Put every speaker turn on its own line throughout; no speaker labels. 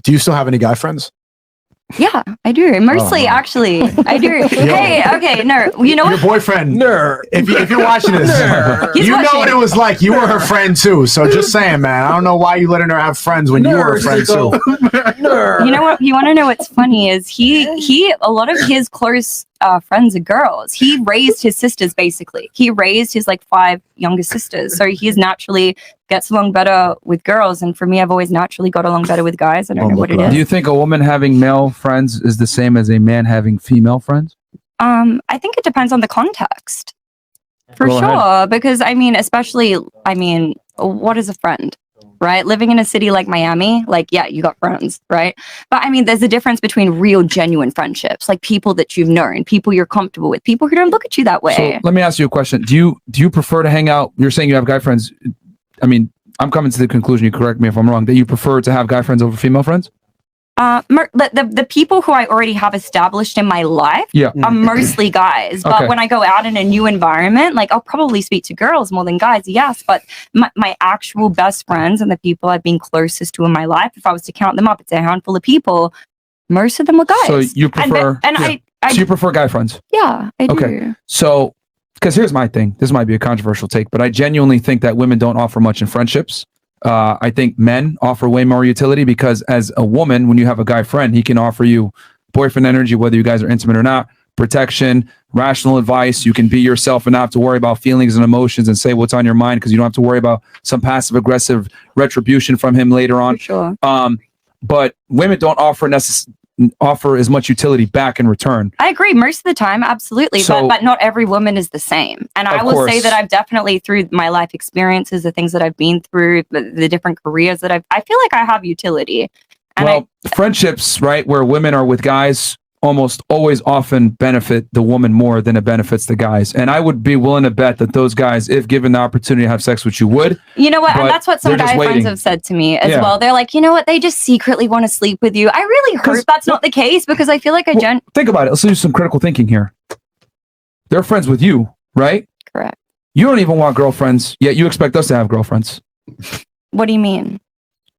Do you still have any guy friends?
Yeah, I do. Mostly, actually, I do. Hey, okay, no, you know
Your
what?
boyfriend, if you're watching this,
He's
you know
watching.
what it was like. You were her friend too. So just saying, man, I don't know why you letting her have friends when you were a friend too.
You know what? You want to know what's funny is he a lot of his close friends are girls. He raised his sisters basically. He raised his like 5 younger sisters, so he's naturally gets along better with girls. And for me, I've always naturally got along better with guys. I don't know what it is.
Do you think a woman having male friends is the same as a man having female friends?
I think it depends on the context, for
Go
sure.
ahead.
Because especially, what is a friend? Right? Living in a city like Miami, like, yeah, you got friends, right? But there's a difference between real, genuine friendships, like people that you've known, people you're comfortable with, people who don't look at you that way.
So let me ask you a question. Do you prefer to hang out? You're saying you have guy friends. I'm coming to the conclusion, you correct me if I'm wrong, that you prefer to have guy friends over female friends?
The people who I already have established in my life are mostly guys. But when I go out in a new environment, like I'll probably speak to girls more than guys, yes. But my actual best friends and the people I've been closest to in my life, if I was to count them up, it's a handful of people. Most of them were guys.
So you prefer, so you prefer guy friends?
Yeah, I do.
Okay, so, because here's my thing. This might be a controversial take, but I genuinely think that women don't offer much in friendships. I think men offer way more utility because as a woman, when you have a guy friend, he can offer you boyfriend energy, whether you guys are intimate or not, protection, rational advice. You can be yourself and not have to worry about feelings and emotions and say what's on your mind because you don't have to worry about some passive aggressive retribution from him later on.
For sure.
But women don't offer as much utility back in return.
I agree most of the time, absolutely.
So,
but not every woman is the same. And I will say that I've definitely, through my life experiences, the things that I've been through, the different careers that I feel like I have utility. And
friendships, right, where women are with guys almost always often benefit the woman more than it benefits the guys. And I would be willing to bet that those guys, if given the opportunity to have sex with you, would.
You know what? And that's what some guy friends have said to me as well. They're like, you know what? They just secretly want to sleep with you. I really hope that's not the case because I feel like
think about it. Let's do some critical thinking here. They're friends with you, right?
Correct.
You don't even want girlfriends, yet you expect us to have girlfriends.
What do you mean?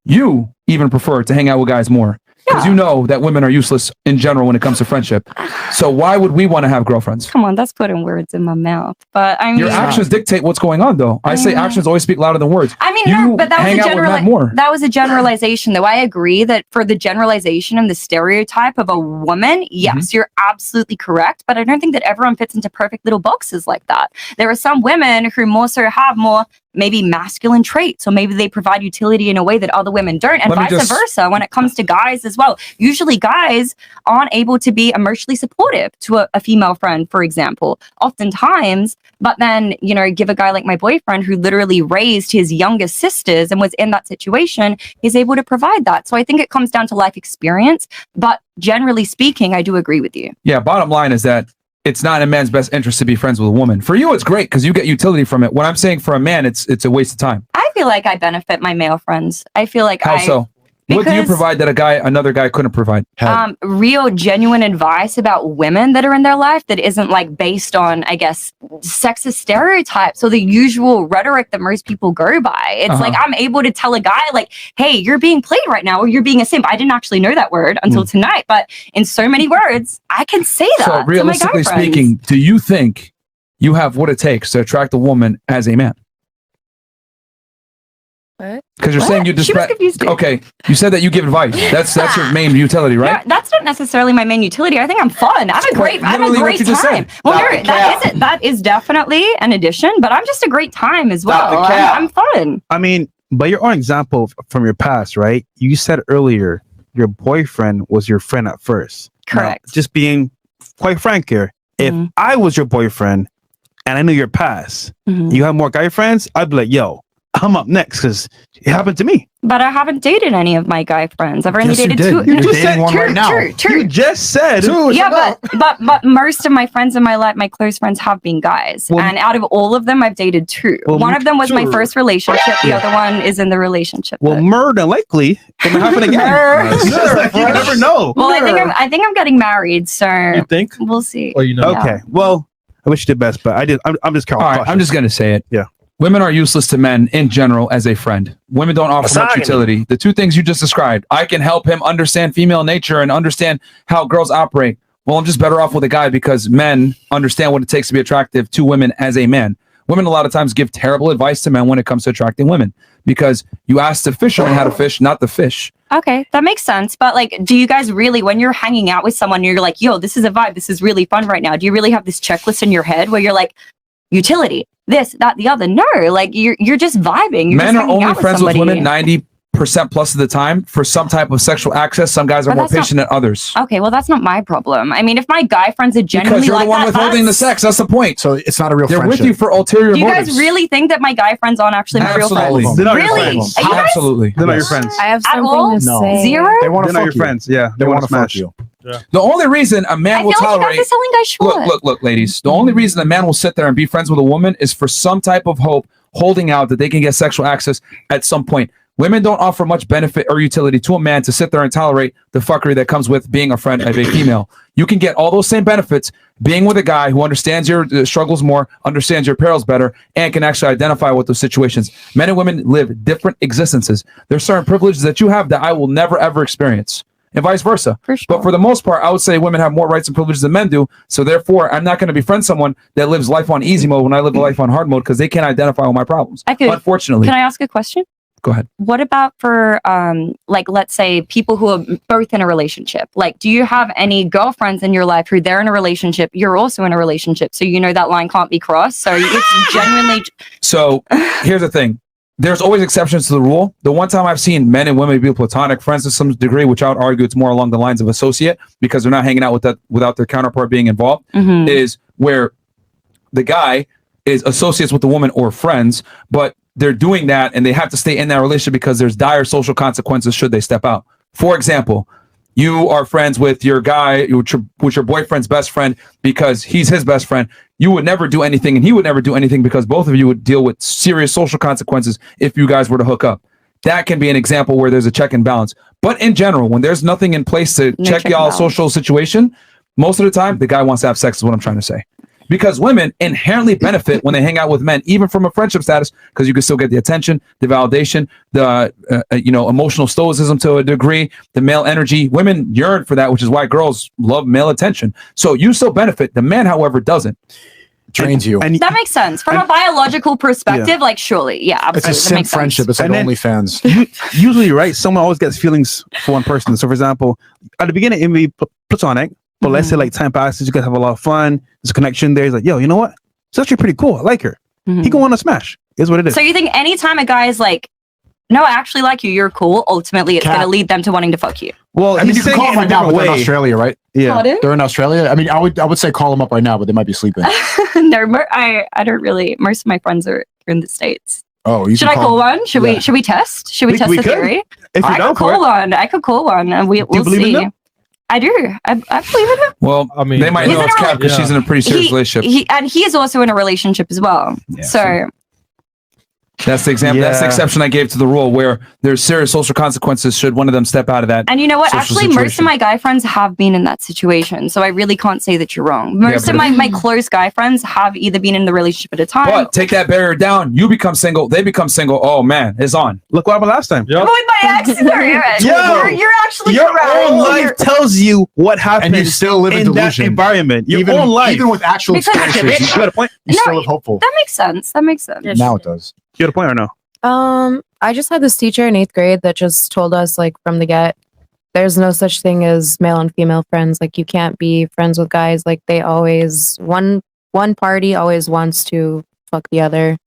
You even prefer to hang out with guys more. Because you know that women are useless in general when it comes to friendship. So why would we want to have girlfriends?
Come on, that's putting words in my mouth. But I mean,
your actions dictate what's going on, though. I say actions always speak louder than words.
I mean,
you
no, but that was a generalization, though. I agree that for the generalization and the stereotype of a woman, yes, you're absolutely correct. But I don't think that everyone fits into perfect little boxes like that. There are some women who more so have more maybe masculine traits, or maybe they provide utility in a way that other women don't, and vice versa when it comes to guys as well. Usually guys aren't able to be emotionally supportive to a female friend, for example, oftentimes, but then, you know, give a guy like my boyfriend who literally raised his youngest sisters and was in that situation, he's able to provide that. So I think it comes down to life experience, but generally speaking, I do agree with you.
Yeah, bottom line is that it's not in a man's best interest to be friends with a woman. For you, it's great because you get utility from it. What I'm saying for a man, it's a waste of time.
I feel like I benefit my male friends. I feel like
How so? What do you provide that another guy couldn't provide?
Real, genuine advice about women that are in their life that isn't like based on, I guess, sexist stereotypes or the usual rhetoric that most people go by. It's like I'm able to tell a guy like, hey, you're being played right now, or you're being a simp. I didn't actually know that word until tonight, but in so many words, I can say that.
So realistically speaking, do you think you have what it takes to attract a woman as a man? Because you're saying you just okay. You said that you give advice. That's your main utility, right?
Yeah, that's not necessarily my main utility. I think I'm fun. I have a great time. Well, that is definitely an addition, but I'm just a great time as well. I'm fun.
I mean, by your own example from your past, right? You said earlier your boyfriend was your friend at first.
Correct.
Now, just being quite frank here, if I was your boyfriend and I knew your past, you have more guy friends, I'd be like, yo, I'm up next because it happened to me.
But I haven't dated any of my guy friends. I've only dated two.
You're dating one right now. You just said two.
Yeah, but most of my friends in my life, my close friends, have been guys, and out of all of them, I've dated two. One of them was my first relationship. The other one is in the relationship.
Well, more than likely, it will happen again. You never know.
Well, I think I'm getting married, so
you think
we'll see.
Well, you know. Okay. Well, I wish you the best, but I'm just.
All right, I'm just gonna say it.
Yeah.
Women are useless to men in general as a friend. Women don't offer much utility. The two things you just described, I can help him understand female nature and understand how girls operate. Well, I'm just better off with a guy because men understand what it takes to be attractive to women as a man. Women a lot of times give terrible advice to men when it comes to attracting women because you ask the fish only how to fish, not the fish.
Okay, that makes sense. But like, do you guys really, when you're hanging out with someone, you're like, yo, this is a vibe. This is really fun right now. Do you really have this checklist in your head where you're like, utility, this, that, the other? No, like you're just vibing. You're
Men
just
are only friends with
somebody.
women 90% plus of the time for some type of sexual access. Some guys are more patient than others.
Okay, well, that's not my problem. I mean, if my guy friends are genuinely
Because you're
like
the one
that,
withholding the sex. That's the point.
So it's not a real
They're
friendship.
with you for ulterior
Do you
motives.
guys really think that my guy friends aren't actually my real
Absolutely.
friends?
They're not your
Really?
friends.
Are you guys
Absolutely.
They're not your friends.
I have
at all?
something to
No.
say.
Zero?
They want
They're
to
not your
fuck you.
friends. Yeah,
They
want
want
to
to fuck
smash
you.
The only reason a man
I
will
feel like you
tolerate.
guys are selling guys short.
Look, ladies. The only reason a man will sit there and be friends with a woman is for some type of hope, holding out that they can get sexual access at some point. Women don't offer much benefit or utility to a man to sit there and tolerate the fuckery that comes with being a friend of a female. You can get all those same benefits being with a guy who understands your struggles more, understands your perils better, and can actually identify with those situations. Men and women live different existences. There's certain privileges that you have that I will never, ever experience. And vice versa.
For sure.
But for the most part, I would say women have more rights and privileges than men do. So therefore, I'm not going to befriend someone that lives life on easy mode when I live a life on hard mode because they can't identify with my problems. Unfortunately.
Can I ask a question?
Go ahead.
What about for like, let's say people who are both in a relationship? Like, do you have any girlfriends in your life who they're in a relationship, you're also in a relationship, so you know that line can't be crossed? So it's genuinely.
So here's the thing. There's always exceptions to the rule. The one time I've seen men and women be platonic friends to some degree, which I would argue it's more along the lines of associate because they're not hanging out with that without their counterpart being involved, is where the guy is associates with the woman or friends, but they're doing that and they have to stay in that relationship because there's dire social consequences should they step out. For example, you are friends with your guy, with your boyfriend's best friend because he's his best friend. You would never do anything and he would never do anything because both of you would deal with serious social consequences if you guys were to hook up. That can be an example where there's a check and balance. But in general, when there's nothing in place to check y'all's social situation, most of the time, the guy wants to have sex is what I'm trying to say. Because women inherently benefit when they hang out with men, even from a friendship status, because you can still get the attention, the validation, the emotional stoicism to a degree, the male energy. Women yearn for that, which is why girls love male attention. So you still benefit. The man, however, doesn't.
Drains you.
That makes sense from a biological perspective. Like, surely, yeah, absolutely.
It's a simp friendship. It's like OnlyFans.
Usually, right? Someone always gets feelings for one person. So, for example, at the beginning, it may be platonic. But let's say like time passes, you guys have a lot of fun. There's a connection there. He's like, yo, you know what? It's actually pretty cool. I like her. He go on a smash. Is what it is.
So you think anytime a guy is like, no, I actually like you, you're cool, ultimately it's going to lead them to wanting to fuck you.
Well,
I mean, you can call them right now, but they're in Australia, right?
Yeah.
Pardon?
They're in Australia. I mean, I would say call them up right now, but they might be sleeping.
No, I don't really. Most of my friends are in the States.
Oh, you
should I call one? Should we test? Should we test the theory?
If
I could call one. I could call one, and we'll see. I do. I believe in him.
Well, I mean, they might know it's cap because she's in a pretty serious relationship.
And he is also in a relationship as well. Yeah, so
that's the example. That's the exception I gave to the rule where there's serious social consequences should one of them step out of that.
And you know what? Actually, most of my guy friends have been in that situation. So I really can't say that you're wrong. Most of my close guy friends have either been in the relationship at a time.
But take that barrier down. You become single. They become single. Oh, man. It's on.
Look what happened last time.
Yep. With my ex. You're actually
your
correct.
own life tells you what happened.
And you still live in delusion.
That environment. Your
even,
own life.
Even with actual experiences.
You got a point?
You still live hopeful.
That makes sense. That makes sense.
Now it does.
You got a point or no?
I just had this teacher in 8th grade that just told us, like, from the get, there's no such thing as male and female friends. Like, you can't be friends with guys. Like, they always one party always wants to fuck the other.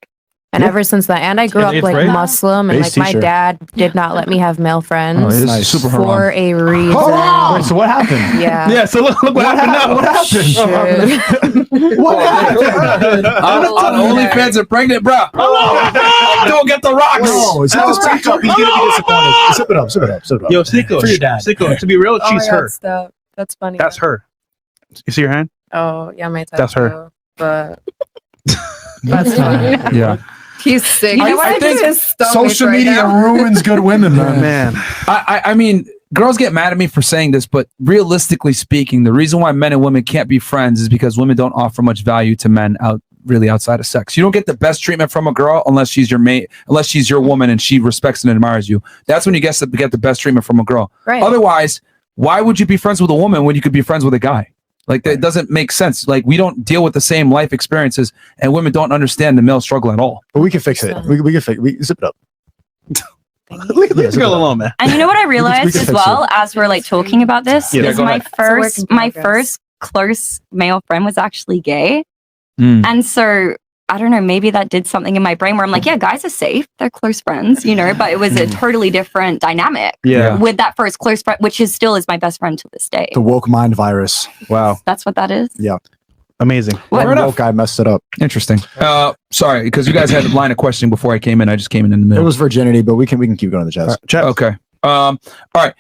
And ever since that, and I grew up like Muslim, and like my dad did not let me have male friends for a reason.
Wait, so what happened?
Yeah.
So look what happened now.
What happened?
What happened? On OnlyFans and pregnant, bro. Don't get the rocks.
No, is that this back up? He's gonna be disappointed. Sip it up. Sip it up. Sip it up.
Yo, Sicko,
for your dad.
Sicko, to be real, she's her.
That's funny.
That's her. You see your hand?
Oh yeah, my tattoo.
That's her.
But that's fine.
Yeah.
He's sick.
I think social media ruins good women,
man.
I mean, girls get mad at me for saying this, but realistically speaking, the reason why men and women can't be friends is because women don't offer much value to men really outside of sex. You don't get the best treatment from a girl unless she's your mate, unless she's your woman and she respects and admires you. That's when you get the best treatment from a girl.
Right.
Otherwise, why would you be friends with a woman when you could be friends with a guy? Like that doesn't make sense. Like we don't deal with the same life experiences, and women don't understand the male struggle at all.
But we can fix it. We can fix. We zip it up.
Leave this girl alone, man.
And you know what I realized as well as we're like talking about this
Yeah,
is
go
my
ahead.
my first close male friend was actually gay,
Mm.
and so I don't know, maybe that did something in my brain where I'm like, yeah, guys are safe, they're close friends, you know, but it was a totally different dynamic
Yeah.
with that first close friend, which is still is my best friend to this day.
The woke mind virus.
Wow.
That's what that is.
Yeah.
Amazing.
One
enough.
woke guy messed it up.
Interesting. Sorry, because you guys had a line of questioning before I came in. I just came in the
It
middle.
was virginity, but we can keep going to the chest.
Check.
Okay. All right.